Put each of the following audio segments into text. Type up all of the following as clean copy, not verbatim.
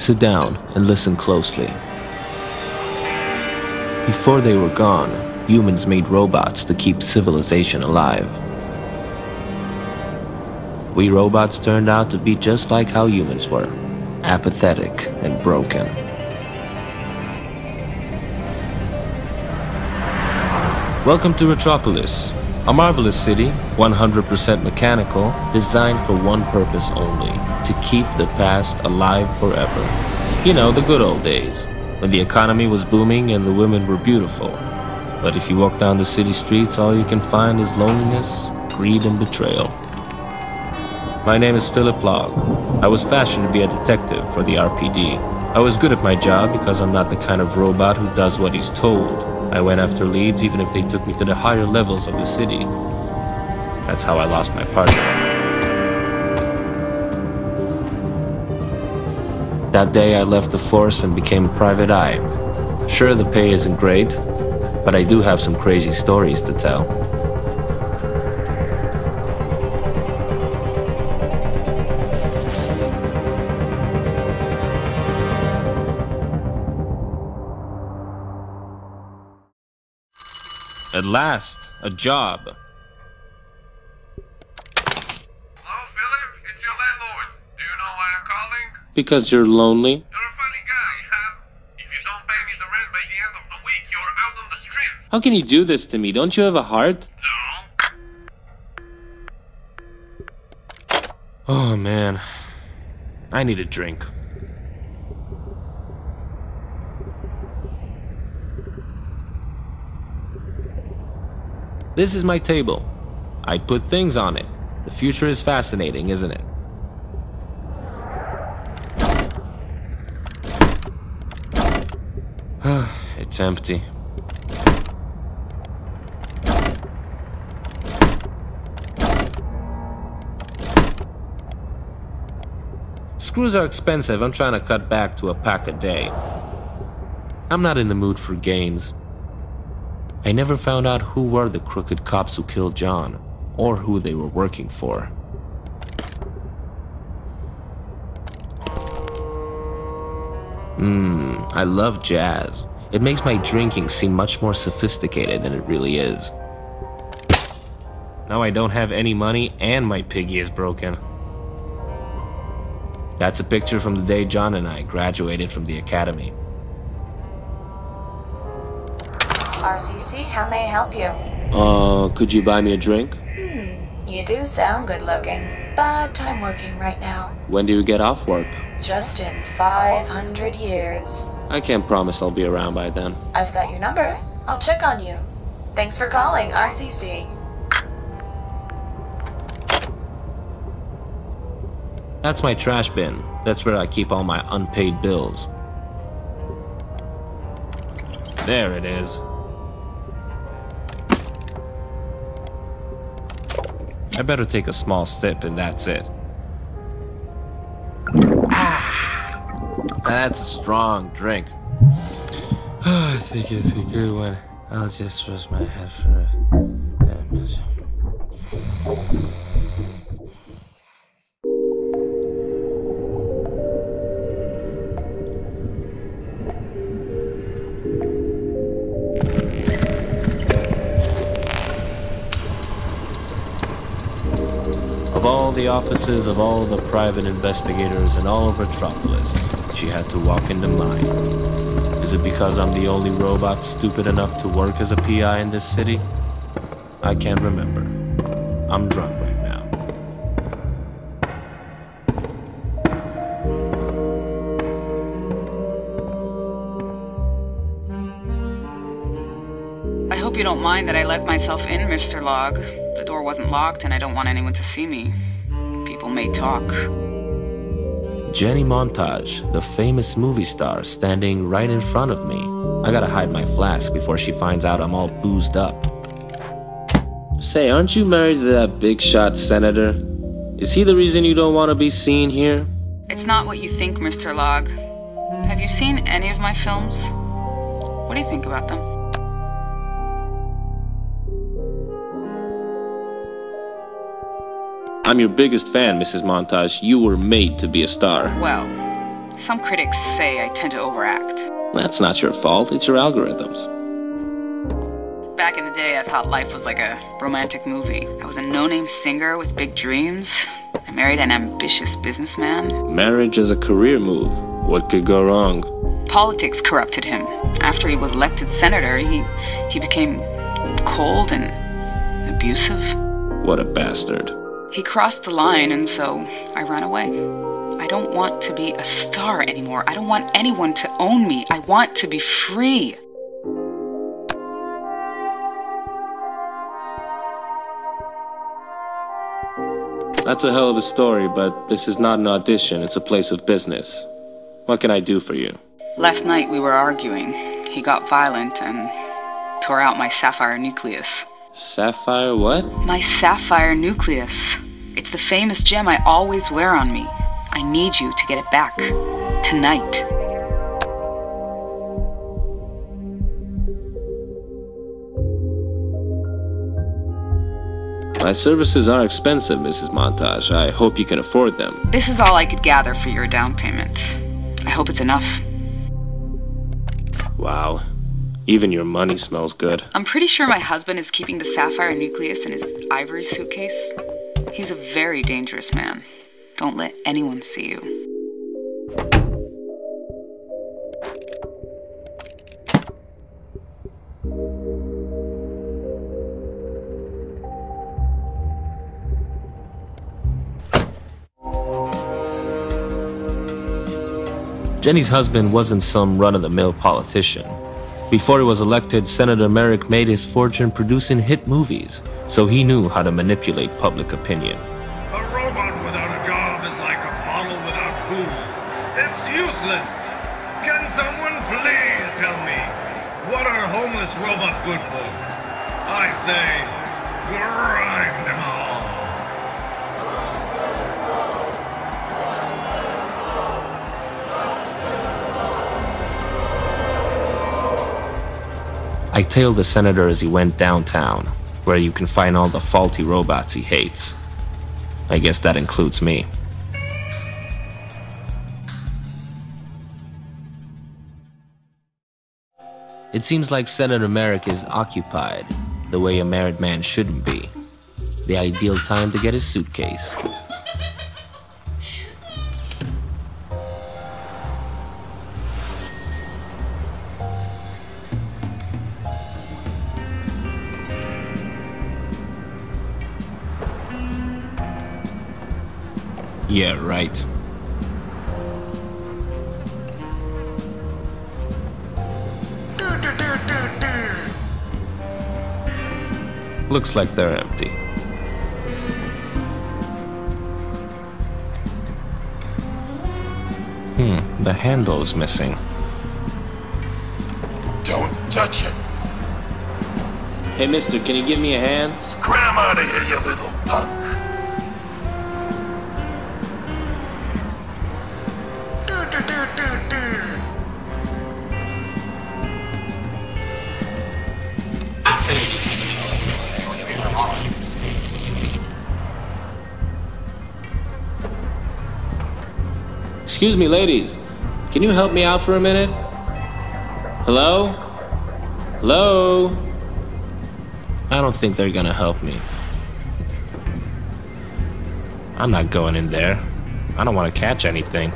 Sit down and listen closely. Before they were gone, humans made robots to keep civilization alive. We robots turned out to be just like how humans were, apathetic and broken. Welcome to Retropolis, a marvelous city, 100% mechanical, designed for one purpose only, to keep the past alive forever. You know, the good old days, when the economy was booming and the women were beautiful. But if you walk down the city streets, all you can find is loneliness, greed, and betrayal. My name is Philip Log. I was fashioned to be a detective for the RPD. I was good at my job because I'm not the kind of robot who does what he's told. I went after leads even if they took me to the higher levels of the city. That's how I lost my partner. That day I left the force and became a private eye. Sure, the pay isn't great, but I do have some crazy stories to tell. At last, a job. Hello, Philip. It's your landlord. Do you know why I'm calling? Because you're lonely? You're a funny guy, huh? If you don't pay me the rent by the end of the week, you're out on the street. How can you do this to me? Don't you have a heart? No. Oh man, I need a drink. This is my table. I put things on it. The future is fascinating, isn't it? It's empty. Screws are expensive. I'm trying to cut back to a pack a day. I'm not in the mood for games. I never found out who were the crooked cops who killed John, or who they were working for. I love jazz. It makes my drinking seem much more sophisticated than it really is. Now I don't have any money and my piggy is broken. That's a picture from the day John and I graduated from the academy. RCC, how may I help you? Could you buy me a drink? You do sound good looking, but I'm working right now. When do you get off work? Just in 500 years. I can't promise I'll be around by then. I've got your number. I'll check on you. Thanks for calling, RCC. That's my trash bin. That's where I keep all my unpaid bills. There it is. I better take a small sip and that's it. That's a strong drink. I think it's a good one. I'll just rest my head for it. Of all the offices of all the private investigators in all of Retropolis, she had to walk into mine. Is it because I'm the only robot stupid enough to work as a PI in this city? I can't remember. I'm drunk right now. I hope you don't mind that I let myself in, Mr. Log. The door wasn't locked and I don't want anyone to see me. People may talk. Jenny Montage, the famous movie star, standing right in front of me. I gotta hide my flask before she finds out I'm all boozed up. Say, aren't you married to that big shot senator? Is he the reason you don't want to be seen here? It's not what you think, Mr. Log. Have you seen any of my films? What do you think about them? I'm your biggest fan, Mrs. Montage. You were made to be a star. Well, Some critics say I tend to overact. That's not your fault, it's your algorithms. Back in the day, I thought life was like a romantic movie. I was a no-name singer with big dreams. I married an ambitious businessman. Marriage is a career move. What could go wrong? Politics corrupted him. After he was elected senator, he became cold and abusive. What a bastard. He crossed the line, and so I ran away. I don't want to be a star anymore. I don't want anyone to own me. I want to be free. That's a hell of a story, but this is not an audition, it's a place of business. What can I do for you? Last night we were arguing. He got violent and tore out my sapphire nucleus. Sapphire what? My sapphire nucleus. It's the famous gem I always wear on me. I need you to get it back. Tonight. My services are expensive, Mrs. Montage. I hope you can afford them. This is all I could gather for your down payment. I hope it's enough. Wow. Even your money smells good. I'm pretty sure my husband is keeping the sapphire nucleus in his ivory suitcase. He's a very dangerous man. Don't let anyone see you. Jenny's husband wasn't some run-of-the-mill politician. Before he was elected, Senator Merrick made his fortune producing hit movies, so he knew how to manipulate public opinion. A robot without a job is like a bottle without booze. It's useless. Can someone please tell me, what are homeless robots good for? I say, grind them all. I tailed the senator as he went downtown, where you can find all the faulty robots he hates. I guess that includes me. It seems like Senator Merrick is occupied, the way a married man shouldn't be. The ideal time to get his suitcase. Yeah, right. Looks like they're empty. The handle's missing. Don't touch it. Hey, mister, can you give me a hand? Scram out of here, you little punk. Excuse me, ladies. Can you help me out for a minute? Hello? Hello? I don't think they're gonna help me. I'm not going in there. I don't want to catch anything.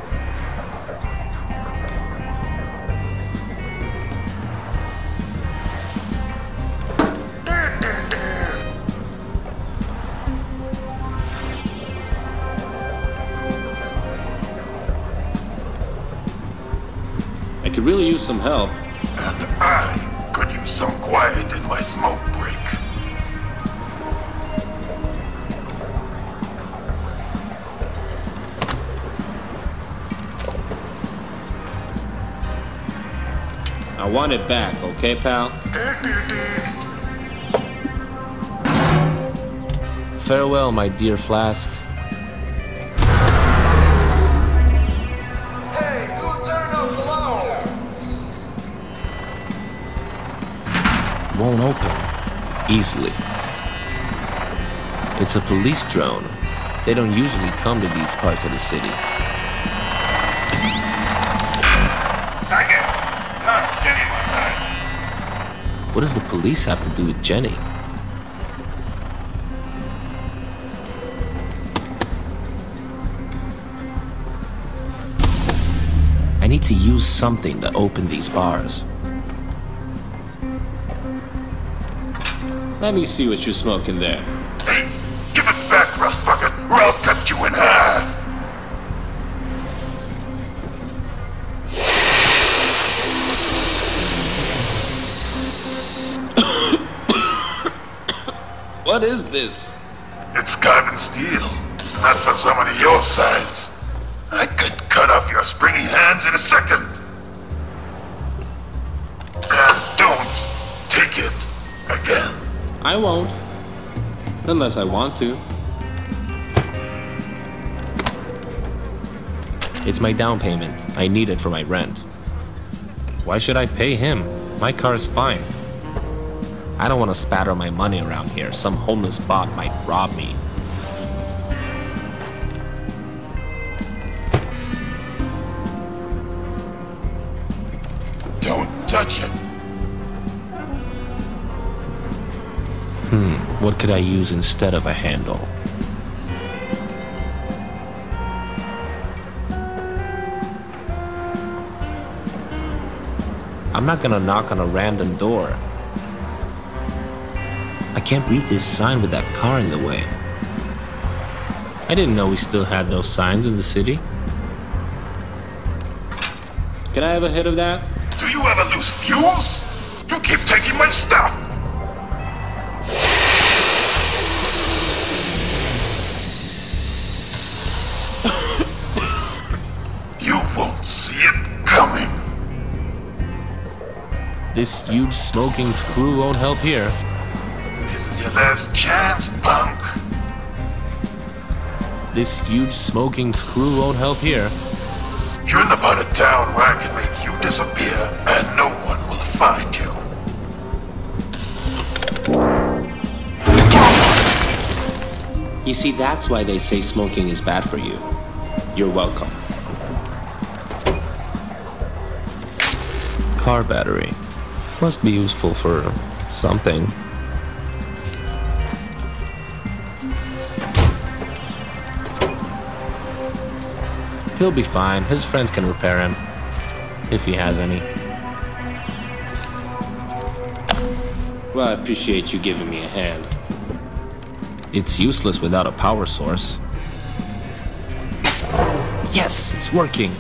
I could really use some help. And I could use some quiet in my smoke break. I want it back, okay, pal? Farewell, my dear Flask. Hey, who turned off the alarm? Won't open easily. It's a police drone. They don't usually come to these parts of the city. What does the police have to do with Jenny? I need to use something to open these bars. Let me see what you're smoking there. Hey, give it back, Rust Bucket, or I'll cut you in half! What is this? It's carbon steel. Not for someone of your size. I could cut off your springy hands in a second. And don't take it again. I won't. Unless I want to. It's my down payment. I need it for my rent. Why should I pay him? My car is fine. I don't want to spatter my money around here. Some homeless bot might rob me. Don't touch it. What could I use instead of a handle? I'm not gonna knock on a random door. I can't read this sign with that car in the way. I didn't know we still had those signs in the city. Can I have a hit of that? Do you ever lose fuse? You keep taking my stuff! You won't see it coming. This huge smoking screw won't help here. This is your last chance, punk. This huge smoking screw won't help here. You're in the part of town where I can make you disappear and no one will find you. You see, that's why they say smoking is bad for you. You're welcome. Car battery. Must be useful for something. He'll be fine. His friends can repair him. If he has any. Well, I appreciate you giving me a hand. It's useless without a power source. Yes, it's working.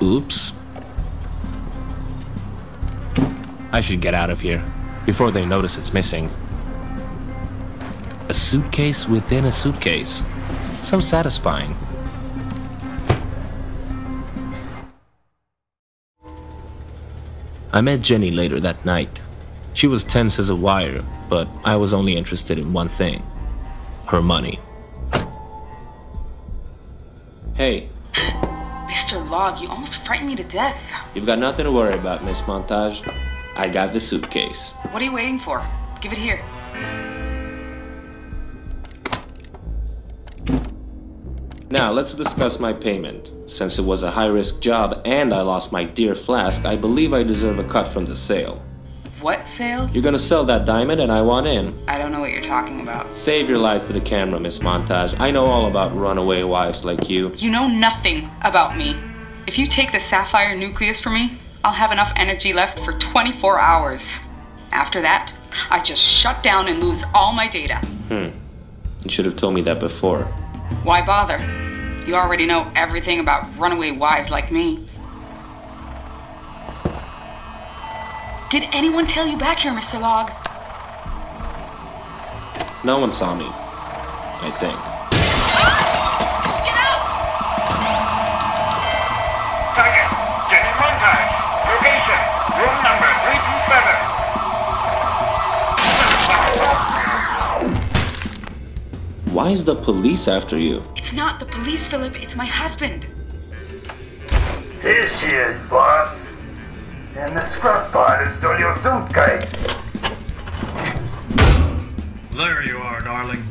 Oops. I should get out of here before they notice it's missing. A suitcase within a suitcase. So satisfying. I met Jenny later that night. She was tense as a wire, but I was only interested in one thing. Her money. Hey. Mr. Log, you almost frightened me to death. You've got nothing to worry about, Miss Montage. I got the suitcase. What are you waiting for? Give it here. Now, let's discuss my payment. Since it was a high-risk job and I lost my dear flask, I believe I deserve a cut from the sale. What sale? You're gonna sell that diamond and I want in. I don't know what you're talking about. Save your lies to the camera, Miss Montage. I know all about runaway wives like you. You know nothing about me. If you take the sapphire nucleus from me, I'll have enough energy left for 24 hours. After that, I just shut down and lose all my data. You should have told me that before. Why bother? You already know everything about runaway wives like me. Did anyone tell you back here, Mr. Log? No one saw me, I think. Get out! Target, Jenny Montage. Location, room number 327. Why is the police after you? It's not the police, Philip. It's my husband. Here she is, boss. And the scruff bot who stole your suitcase. There you are, darling.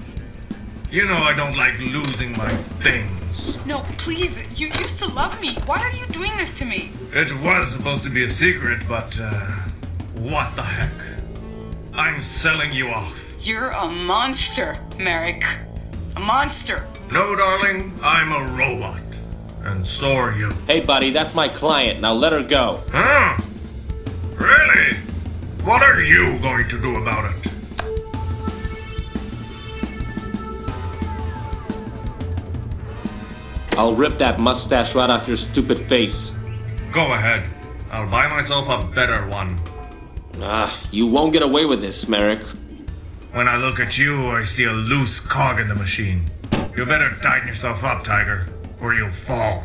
You know I don't like losing my things. No, please. You used to love me. Why are you doing this to me? It was supposed to be a secret, but, what the heck? I'm selling you off. You're a monster, Merrick. A monster. No, darling, I'm a robot. And so are you. Hey, buddy, that's my client. Now let her go. Huh? Really? What are you going to do about it? I'll rip that mustache right off your stupid face. Go ahead. I'll buy myself a better one. You won't get away with this, Merrick. When I look at you, I see a loose cog in the machine. You better tighten yourself up, Tiger, or you'll fall.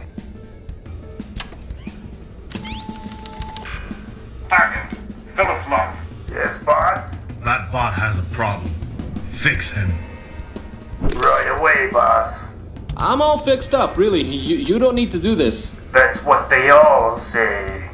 Target, Philip Love. Yes, boss? That bot has a problem. Fix him. Right away, boss. I'm all fixed up, really. You don't need to do this. That's what they all say.